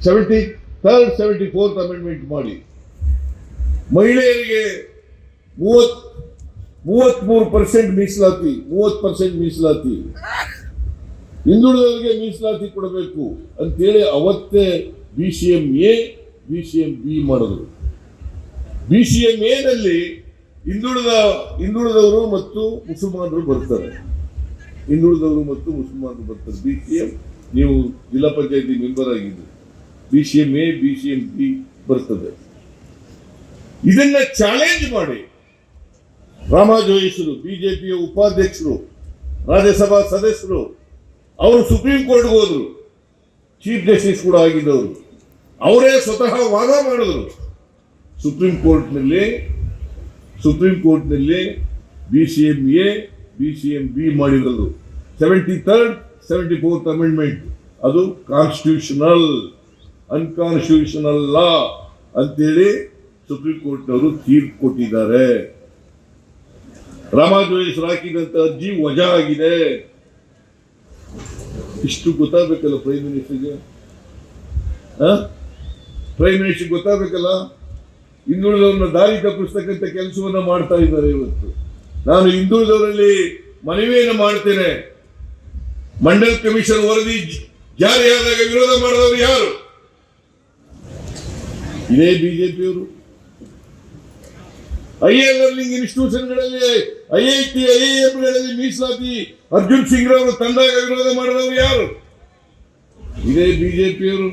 73rd 74th amendment ಮಾಡಿ ಮಹಿಳೆಯರಿಗೆ 33% ಮೀಸಲಾತಿ, 30% ಮೀಸಲಾತಿ, ಹಿಂದುಳಿದವರಿಗೆ ಮೀಸಲಾತಿ ಕೊಡಬೇಕು ಅಂತೇಳಿ ಅವತ್ತೇ BCMA BCMB ಮಾಡಿದ್ರು. BCMA ನಲ್ಲಿ ಹಿಂದುಳಿದವರು ಮತ್ತು ಮುಸಲ್ಮಾನರು ಬರ್ತಾರೆ. BCM ನೀವು ಜಿಲ್ಲಾ ಪಂಚಾಯತಿ ಮೆಂಬರ್ ಆಗಿದ್ದೀರಿ, BCMA BCMB ಬರ್ತದೆ. ಇದನ್ನ ಚಾಲೆಂಜ್ ಮಾಡಿ ರಾಮಾಜೋಯಿಸರು, ಬಿಜೆಪಿಯ ಉಪಾಧ್ಯಕ್ಷರು, ರಾಜ್ಯಸಭಾ ಸದಸ್ಯರು ಅವರು ಸುಪ್ರೀಂ ಕೋರ್ಟ್ಗೆ ಹೋದ್ರು. ಚೀಫ್ ಜಸ್ಟಿಸ್ ಕೂಡ ಆಗಿದ್ದವರು ಅವರೇ ಸ್ವತಃ ವಾದ ಮಾಡಿದ್ರು. ಸುಪ್ರೀಂ ಕೋರ್ಟ್ನಲ್ಲಿ BCMA BCMB ಮಾಡಿರೋದು 73rd 74th ಅಮೆಂಡ್ಮೆಂಟ್ ಅದು ಅನ್ಕಾನ್ಸ್ಟಿಟ್ಯೂಷನಲ್ ಲಾ ಅಂತೇಳಿ ಸುಪ್ರೀಂ ಕೋರ್ಟ್ನವರು ತೀರ್ಪು ಕೊಟ್ಟಿದ್ದಾರೆ. ರಾಮಾಜೋಯಿಸರು ಹಾಕಿದಂತ ಅರ್ಜಿ ವಜಾ ಆಗಿದೆ. ಇಷ್ಟು ಗೊತ್ತಾಗಬೇಕಲ್ಲ ಪ್ರೈಮ್ ಮಿನಿಸ್ಟರ್ಗೆ, ಗೊತ್ತಾಗಬೇಕಲ್ಲ. ಹಿಂದುಳಿದವ್ರನ್ನ ದಾರಿ ತಪ್ಪಿಸ್ತಕ್ಕಂಥ ಕೆಲಸವನ್ನ ಮಾಡ್ತಾ ಇದ್ದಾರೆ. ಇವತ್ತು ನಾನು ಹಿಂದುಳಿದವರಲ್ಲಿ ಮನವಿಯನ್ನು ಮಾಡ್ತೇನೆ. ಮಂಡಲ್ ಕಮಿಷನ್ ವರದಿ ಜಾರಿಯಾದಾಗ ವಿರೋಧ ಮಾಡಿದವರು ಯಾರು? ಇದೇ ಬಿಜೆಪಿಯವರು. ಹೈಯರ್ ಲರ್ನಿಂಗ್ ಇನ್ಸ್ಟಿಟ್ಯೂಷನ್ಗಳಲ್ಲಿ IIT IIMಗಳಲ್ಲಿ ಮೀಸಲಾತಿ ಅರ್ಜುನ್ ಸಿಂಗ್ ರವರು ತಂದಾಗ ವಿರೋಧ ಮಾಡಿದವರು ಯಾರು? ಇದೇ ಬಿಜೆಪಿಯವರು.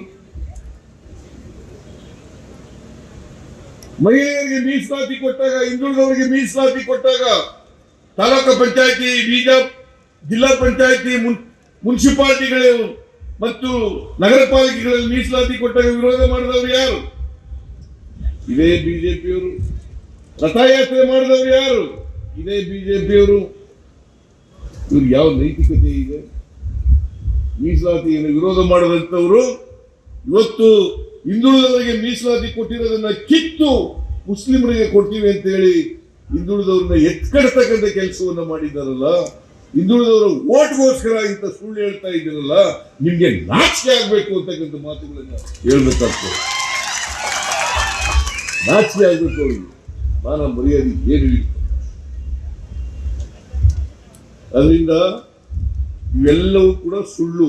ಮಹಿಳೆಯರಿಗೆ ಮೀಸಲಾತಿ ಕೊಟ್ಟಾಗ, ಹಿಂದುಳಿದವರಿಗೆ ಮೀಸಲಾತಿ ಕೊಟ್ಟಾಗ ತಾಲೂಕು ಪಂಚಾಯತಿ, ಜಿಲ್ಲಾ ಪಂಚಾಯತಿ, ಮುನ್ಸಿಪಾಲಿಟಿಗಳು ಮತ್ತು ನಗರ ಪಾಲಿಕೆಗಳಲ್ಲಿ ಮೀಸಲಾತಿ ಕೊಟ್ಟಾಗ ವಿರೋಧ ಮಾಡಿದವರು ಯಾರು? ಇದೇ ಬಿಜೆಪಿಯವರು. ರಥಯಾತ್ರೆ ಮಾಡಿದವರು ಯಾರು? ಇದೇ ಬಿಜೆಪಿಯವರು. ಇವ್ರಿಗೆ ಯಾವ ನೈತಿಕತೆ ಇದೆ? ಮೀಸಲಾತಿಯನ್ನು ವಿರೋಧ ಮಾಡದಂತವರು ಇವತ್ತು ಹಿಂದುಳಿದವರಿಗೆ ಮೀಸಲಾತಿ ಕೊಟ್ಟಿರೋದನ್ನ ಕಿತ್ತು ಮುಸ್ಲಿಮರಿಗೆ ಕೊಡ್ತೀವಿ ಅಂತ ಹೇಳಿ ಹಿಂದುಳಿದವ್ರನ್ನ ಎತ್ಕಡ್ತಕ್ಕಂಥ ಕೆಲಸವನ್ನ ಮಾಡಿದಾರಲ್ಲ. ಹಿಂದುಳಿದವರ ಓಟ್ಗೋಸ್ಕರ ಇಂಥ ಸುಳ್ಳು ಹೇಳ್ತಾ ಇದ್ದೀರಲ್ಲ, ನಿಮ್ಗೆ ನಾಚಿಕೆ ಆಗ್ಬೇಕು ಅಂತಕ್ಕಂಥ ಮಾತುಗಳನ್ನ ಹೇಳ್ಬೇಕಾಗ್ತದೆ. ನಾಚಿಕೆ ಆಗ್ಬೇಕು ಅವ್ರಿಗೆ. ಮಾನ ಮರ್ಯಾದೆ ಏನು ಇಲ್ಲ. ಅದರಿಂದ ಇವೆಲ್ಲವೂ ಕೂಡ ಸುಳ್ಳು.